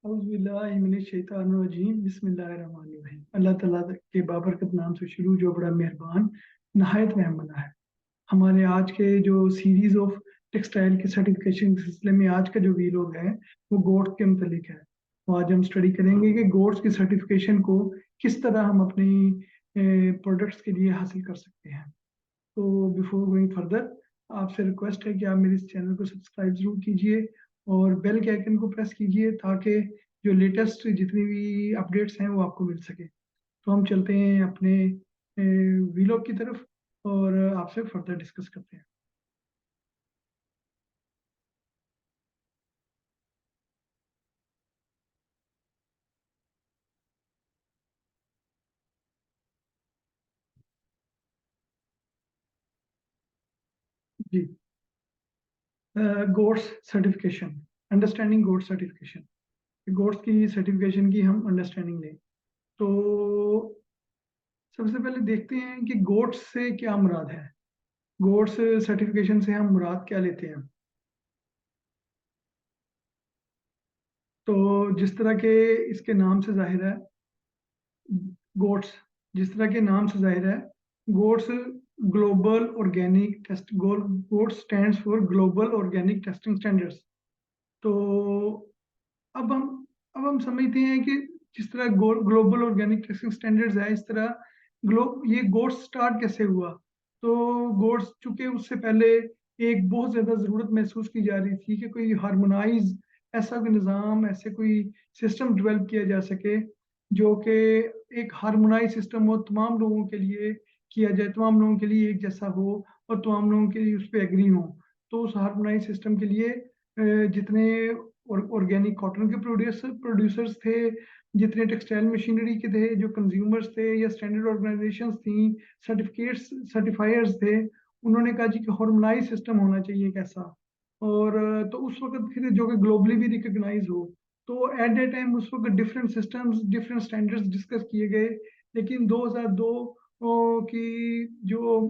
बिस्मिल्लाहिर्रहमानिर्रहीम। अल्लाह ताला के बाबरकत नाम से शुरू, जो बड़ा मेहरबान नहायत रहम वाला है। हमारे आज के जो सीरीज ऑफ टेक्सटाइल के सर्टिफिकेशन के सिलसिले में आज का जो वीडियो है वो गोट्स के मुतलिक है। तो आज हम स्टडी करेंगे कि गोट्स की सर्टिफिकेशन को किस तरह हम अपनी प्रोडक्ट्स के लिए हासिल कर सकते हैं। तो बिफोर गोइंग फर्दर, आपसे रिक्वेस्ट है कि आप मेरे इस चैनल को सब्सक्राइब जरूर कीजिए और बेल के आइकन को प्रेस कीजिए ताकि जो लेटेस्ट जितनी भी अपडेट्स हैं वो आपको मिल सके। तो हम चलते हैं अपने वीलॉग की तरफ और आपसे फर्दर डिस्कस करते हैं। जी, GOTS certification, understanding GOTS certification. GOTS की सर्टिफिकेशन की हम अंडरस्टैंडिंग लें तो सबसे पहले देखते हैं कि गोट्स से क्या मुराद है। गोट्स सर्टिफिकेशन से हम मुराद क्या लेते हैं। तो जिस तरह के इसके नाम से जाहिर है, गोट्स जिस तरह के नाम से जाहिर है, GOTS global organic test GOTS stands for global organic testing standards. तो अब हम समझते हैं कि जिस तरह ग्लोबल ऑर्गेनिक टेस्टिंग स्टैंडर्ड्स है, इस तरह ये गोट्स स्टार्ट कैसे हुआ। तो गोट्स चूंकि उससे पहले एक बहुत ज्यादा जरूरत महसूस की जा रही थी कि कोई हार्मोनाइज ऐसा कोई निज़ाम, ऐसे कोई सिस्टम डेवलप किया जा सके जो कि एक हार्मोनाइज सिस्टम हो, तमाम लोगों के लिए किया जाए, तमाम लोगों के लिए एक जैसा हो और तमाम लोगों के लिए उस पर एग्री हो। तो उस हार्मोनाइज सिस्टम के लिए जितने ऑर्गेनिक कॉटन के प्रोड्यूसर्स थे, जितने टेक्सटाइल मशीनरी के थे, जो कंज्यूमर्स थे या स्टैंडर्ड ऑर्गेनाइजेशंस थी, सर्टिफायर्स थे, उन्होंने कहा जी कि हार्मोनाइज सिस्टम होना चाहिए कैसा। और तो उस वक्त फिर जो कि ग्लोबली भी रिकग्नाइज हो, तो एट दैट टाइम उस वक्त different systems, different standards discuss किए गए। लेकिन 2002 की जो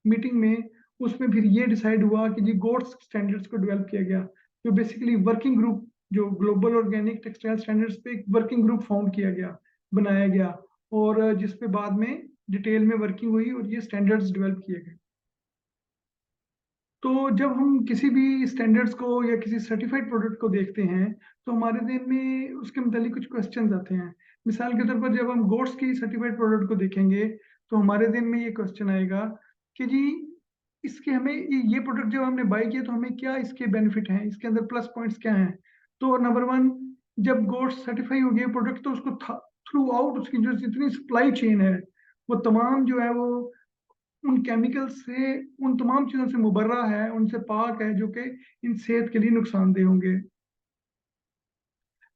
मीटिंग में, उसमें फिर ये डिसाइड हुआ कि जी गोट्स स्टैंडर्ड्स को डेवलप किया गया, जो बेसिकली वर्किंग ग्रुप, जो ग्लोबल ऑर्गेनिक टेक्सटाइल स्टैंडर्ड्स पे एक वर्किंग ग्रुप फाउंड किया गया, बनाया गया, और जिस पे बाद में डिटेल में वर्किंग हुई और ये स्टैंडर्ड्स डेवलप किए गए। तो जब हम किसी भी स्टैंडर्ड्स को या किसी सर्टिफाइड प्रोडक्ट को देखते हैं तो हमारे दिन में उसके मतलब कुछ क्वेश्चंस आते हैं। मिसाल के तौर पर जब हम गोट्स की सर्टिफाइड प्रोडक्ट को देखेंगे तो हमारे दिन में ये क्वेश्चन आएगा कि जी इसके हमें ये प्रोडक्ट जब हमने बाय किया तो हमें क्या इसके बेनिफिट हैं, इसके अंदर प्लस पॉइंट्स क्या हैं। तो नंबर वन, जब गोट्स सर्टिफाई हो गया प्रोडक्ट तो उसको थ्रू आउट उसकी जो जितनी सप्लाई चेन है वो तमाम जो है वो उन केमिकल से, उन तमाम चीजों से मुबर्रा है, उनसे पाक है, जो कि इन सेहत के लिए नुकसानदेह होंगे।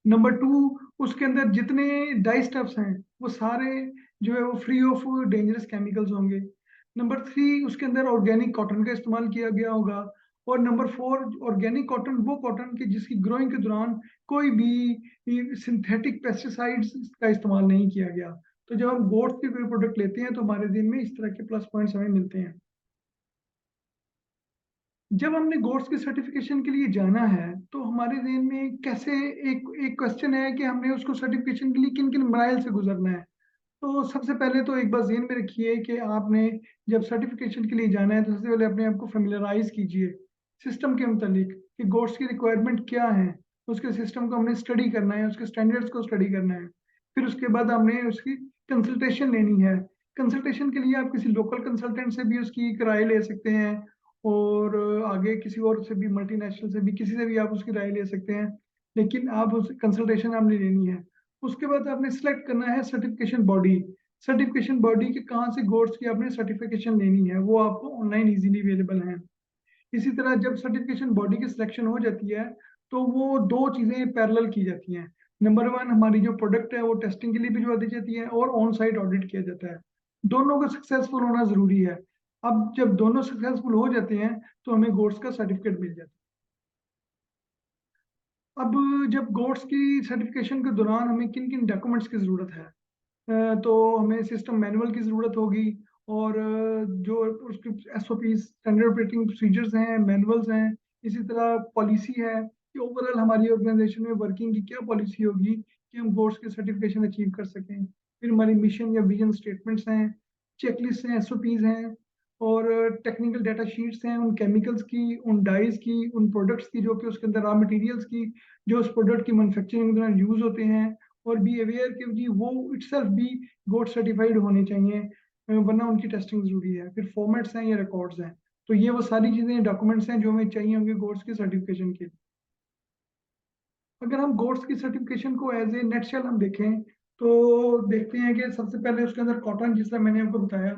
नंबर टू, उसके अंदर जितने डाई स्टफ्स हैं वो सारे जो है वो फ्री ऑफ डेंजरस केमिकल्स होंगे। नंबर थ्री, उसके अंदर ऑर्गेनिक कॉटन का इस्तेमाल किया गया होगा। और नंबर फोर, ऑर्गेनिक कॉटन वो कॉटन की जिसकी ग्रोइंग के दौरान कोई भी सिंथेटिक पेस्टिसाइड्स का इस्तेमाल नहीं किया गया। तो जब हम गोट्स के कोई प्रोडक्ट लेते हैं तो हमारे दिन में इस तरह के प्लस पॉइंट्स हमें मिलते हैं। जब हमने गोट्स की सर्टिफिकेशन के लिए जाना है तो हमारे जहन में कैसे एक एक क्वेश्चन है कि हमने उसको सर्टिफिकेशन के लिए किन किन मराइल से गुजरना है। तो सबसे पहले तो एक बार जहन में रखिए कि आपने जब सर्टिफिकेशन के लिए जाना है तो सबसे पहले अपने आप को फेमिलराइज कीजिए सिस्टम के मुतालिक कि गोट्स की रिक्वायरमेंट क्या है। उसके सिस्टम को हमने स्टडी करना है, उसके स्टैंडर्ड्स को स्टडी करना है। फिर उसके बाद हमने उसकी कंसल्टेशन लेनी है। कंसल्टेशन के लिए आप किसी लोकल कंसल्टेंट से भी उसकी राय ले सकते हैं और आगे किसी और से भी, मल्टीनेशनल से भी, किसी से भी आप उसकी राय ले सकते हैं। लेकिन आप उस कंसल्टेशन आपने लेनी है। उसके बाद आपने सिलेक्ट करना है सर्टिफिकेशन बॉडी। सर्टिफिकेशन बॉडी के कहाँ से गोट्स की आपने सर्टिफिकेशन लेनी है, वो आपको ऑनलाइन इजीली अवेलेबल है। इसी तरह जब सर्टिफिकेशन बॉडी की सिलेक्शन हो जाती है तो वो दो चीजें पैरेलल की जाती हैं। नंबर वन, हमारी जो प्रोडक्ट है वो टेस्टिंग के लिए भिजवा दी जाती है और ऑन साइट ऑडिट किया जाता है। दोनों का सक्सेसफुल होना जरूरी है। अब जब दोनों सक्सेसफुल हो जाते हैं तो हमें गोट्स का सर्टिफिकेट मिल जाता है। अब जब गोट्स की सर्टिफिकेशन के दौरान हमें किन किन डॉक्यूमेंट्स की जरूरत है, तो हमें सिस्टम मैनुअल की ज़रूरत होगी। और जो उसके SOP, स्टैंडर्ड ऑपरेटिंग प्रोसीजर्स हैं, मैनुअल्स हैं, इसी तरह पॉलिसी है, कि ओवरऑल हमारी ऑर्गेनाइजेशन में वर्किंग की क्या पॉलिसी होगी कि हम गोट्स की सर्टिफिकेशन अचीव कर सकें। फिर हमारी मिशन या विजन स्टेटमेंट्स हैं, चेकलिस्ट हैं, एसओपीज हैं, और टेक्निकल डाटा शीट्स हैं उन केमिकल्स की, उन डाइज की, उन प्रोडक्ट्स की जो कि उसके अंदर रॉ मटेरियल्स की जो उस प्रोडक्ट की मैन्युफैक्चरिंग के दौरान यूज होते हैं। और बी अवेयर कि जी वो इटसेल्फ भी गोट सर्टिफाइड होने चाहिए, वरना उनकी टेस्टिंग जरूरी है। फिर फॉर्मेट्स हैं या रिकॉर्ड्स हैं। तो ये वो सारी चीजें, डॉक्यूमेंट्स हैं जो हमें चाहिए होंगे गोट्स की सर्टिफिकेशन के लिए। अगर हम गोट्स की सर्टिफिकेशन को एज ए नेटशेल हम देखें, तो देखते हैं कि सबसे पहले उसके अंदर कॉटन, जिस तरह मैंने आपको बताया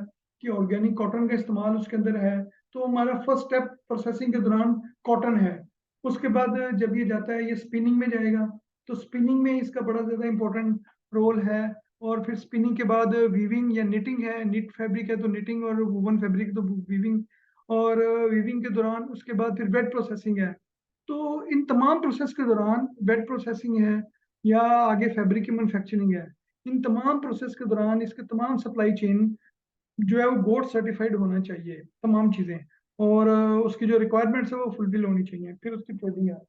कि ऑर्गेनिक कॉटन का इस्तेमाल उसके अंदर है, तो हमारा फर्स्ट स्टेप प्रोसेसिंग के दौरान कॉटन है। उसके बाद जब ये जाता है, ये स्पिनिंग में जाएगा, तो स्पिनिंग में इसका बड़ा ज्यादा इंपॉर्टेंट रोल है। और फिर स्पिनिंग के बाद वीविंग या निटिंग है, निट फैब्रिक है तो निटिंग, और वूवन फैब्रिक तो वीविंग। और वीविंग के दौरान उसके बाद फिर वेट प्रोसेसिंग है। तो इन तमाम प्रोसेस के दौरान, वेट प्रोसेसिंग है या आगे फैब्रिक की मैन्युफैक्चरिंग है, इन तमाम प्रोसेस के दौरान इसके तमाम सप्लाई चेन जो है वो गोट सर्टिफाइड होना चाहिए, तमाम चीजें। और उसकी जो रिक्वायरमेंट्स है वो फुलफिल होनी चाहिए। फिर उसकी ट्रेडिंग है,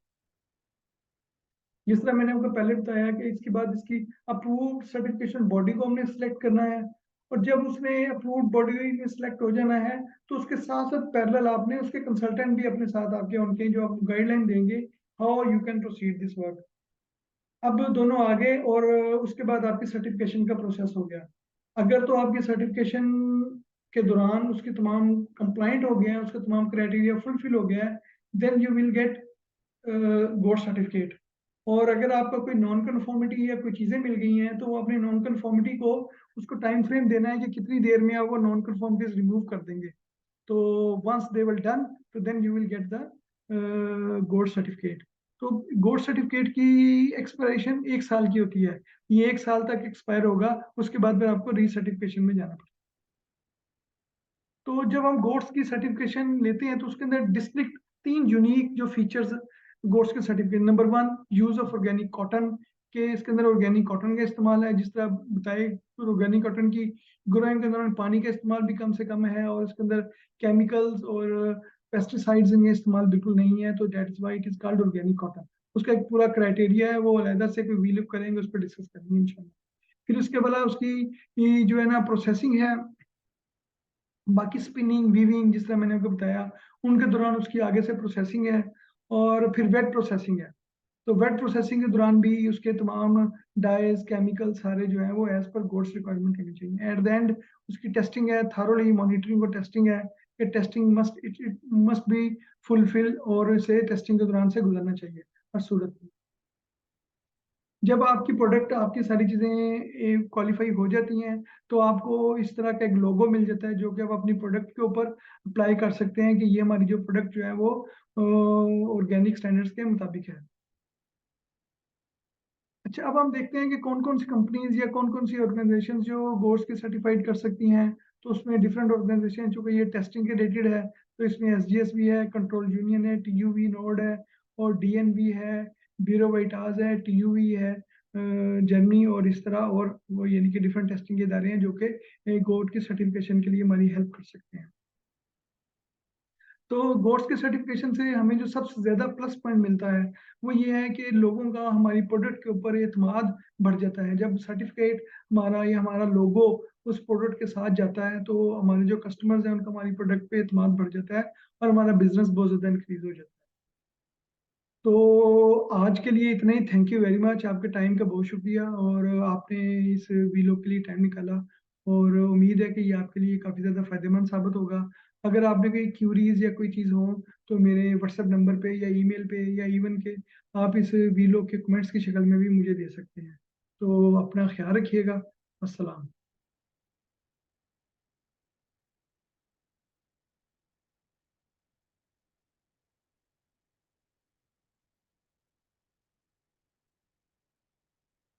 जिस तरह मैंने आपको पहले बताया कि इसके बाद इसकी अप्रूव्ड सर्टिफिकेशन बॉडी को हमने सिलेक्ट करना है। और जब उसने अप्रूव्ड बॉडी में सिलेक्ट हो जाना है, तो उसके साथ साथ पैरेलल आपने उसके कंसल्टेंट भी अपने साथ आपके उनके जो आपको गाइडलाइन देंगे, how you can proceed this work. अब दोनों आगे, और उसके बाद आपकी सर्टिफिकेशन का प्रोसेस हो गया। अगर तो आपकी सर्टिफिकेशन के दौरान उसके तमाम कंप्लाइंट हो गए हैं, उसके तमाम क्राइटेरिया फुलफिल हो गया है, then you will get gold certificate. और अगर आपका कोई नॉन कन्फॉर्मिटी या कोई चीजें मिल गई हैं, तो वो अपनी नॉन कन्फॉर्मिटी को, उसको टाइम फ्रेम देना है कि कितनी देर में आप वो नॉन कन्फॉर्मिटीज रिमूव कर देंगे। तो वंस दे विल डन, तो then you will get the gold certificate. तो गोल्ड सर्टिफिकेट की एक्सपायरेशन 1 साल की होती है। ये 1 साल तक एक्सपायर होगा, उसके बाद फिर आपको रीसर्टिफिकेशन में जाना पड़ेगा। तो जब हम गोट्स की सर्टिफिकेशन लेते हैं, तो उसके अंदर डिस्ट्रिक्ट 3 यूनिक जो फीचर्स गोट्स के certificate, number 1 use of organic cotton, के इसके अंदर ऑर्गेनिक कॉटन का इस्तेमाल है। जिस तरह बताए, ऑर्गेनिक कॉटन की ग्रोइंग के दौरान पानी का इस्तेमाल भी कम से कम है, और इसके अंदर केमिकल्स और पेस्टिसाइड्स का इस्तेमाल बिल्कुल नहीं है, तो that is why it is called organic cotton. उसका एक पूरा क्राइटेरिया है, वो अलहदा से कोई वीलअप करेंगे, उस पर डिस्कस करेंगे इंशाल्लाह। फिर उसके बाद उसकी ये जो है ना प्रोसेसिंग है, बाकी स्पिनिंग वीविंग जिस तरह मैंने आपको बताया, उनके दौरान उसकी आगे से प्रोसेसिंग है। और फिर वेट प्रोसेसिंग है। तो वेट प्रोसेसिंग के दौरान भी उसके तमाम डाइज केमिकल सारे जो है वो एज पर गोड्स रिक्वायरमेंट होनी चाहिए। एट द एंड उसकी टेस्टिंग है, थारोली मॉनिटरिंग और टेस्टिंग है कि testing must it must be fulfil, और इसे टेस्टिंग के दौरान से गुजरना चाहिए हर सूरत में। जब आपकी प्रोडक्ट, आपकी सारी चीजें क्वालिफाई हो जाती हैं, तो आपको इस तरह का एक लोगो मिल जाता है, जो कि आप अपनी प्रोडक्ट के ऊपर अप्लाई कर सकते हैं कि ये हमारी जो प्रोडक्ट जो है वो ऑर्गेनिक स्टैंडर्ड्स के मुताबिक है। अच्छा, अब हम देखते हैं कि कौन कौन सी कंपनीज या कौन कौन सी ऑर्गेनाइजेशन जो गोट्स के सर्टिफाइड कर सकती हैं। तो उसमें डिफरेंट ऑर्गेनाइजेशन, चूंकि ये टेस्टिंग के रिलेटेड है, तो इसमें एसजीएस भी है, कंट्रोल यूनियन है, टीयूवी नोड है, और डीएनवी है, ब्यूरो वाइटाज है, टीयूवी है, जर्मनी, और इस तरह, और वो यानी कि डिफरेंट टेस्टिंग के इदारे हैं जो कि गोट की सर्टिफिकेशन के लिए हमारी हेल्प कर सकते हैं। तो गोट्स के सर्टिफिकेशन से हमें जो सबसे ज्यादा प्लस पॉइंट मिलता है, वो ये है कि लोगों का हमारी प्रोडक्ट के ऊपर एतमाद बढ़ जाता है। जब सर्टिफिकेट हमारा या हमारा लोगो उस प्रोडक्ट के साथ जाता है, तो हमारे जो कस्टमर्स हैं उनका हमारी प्रोडक्ट पे एतमाद बढ़ जाता है, और हमारा बिजनेस बहुत ज्यादा इंक्रीज हो जाता है। तो आज के लिए इतना ही। थैंक यू वेरी मच, आपके टाइम का बहुत शुक्रिया, और आपने इस वीडियो के लिए टाइम निकाला। और उम्मीद है कि ये आपके लिए काफ़ी ज़्यादा फायदेमंद साबित होगा। अगर आपने कोई क्यूरीज या कोई चीज़ हो, तो मेरे व्हाट्सएप नंबर पे या ईमेल पे, या इवन के आप इस वीडियो के कमेंट्स की शक्ल में भी मुझे दे सकते हैं। तो अपना ख्याल रखिएगा। अस्सलाम।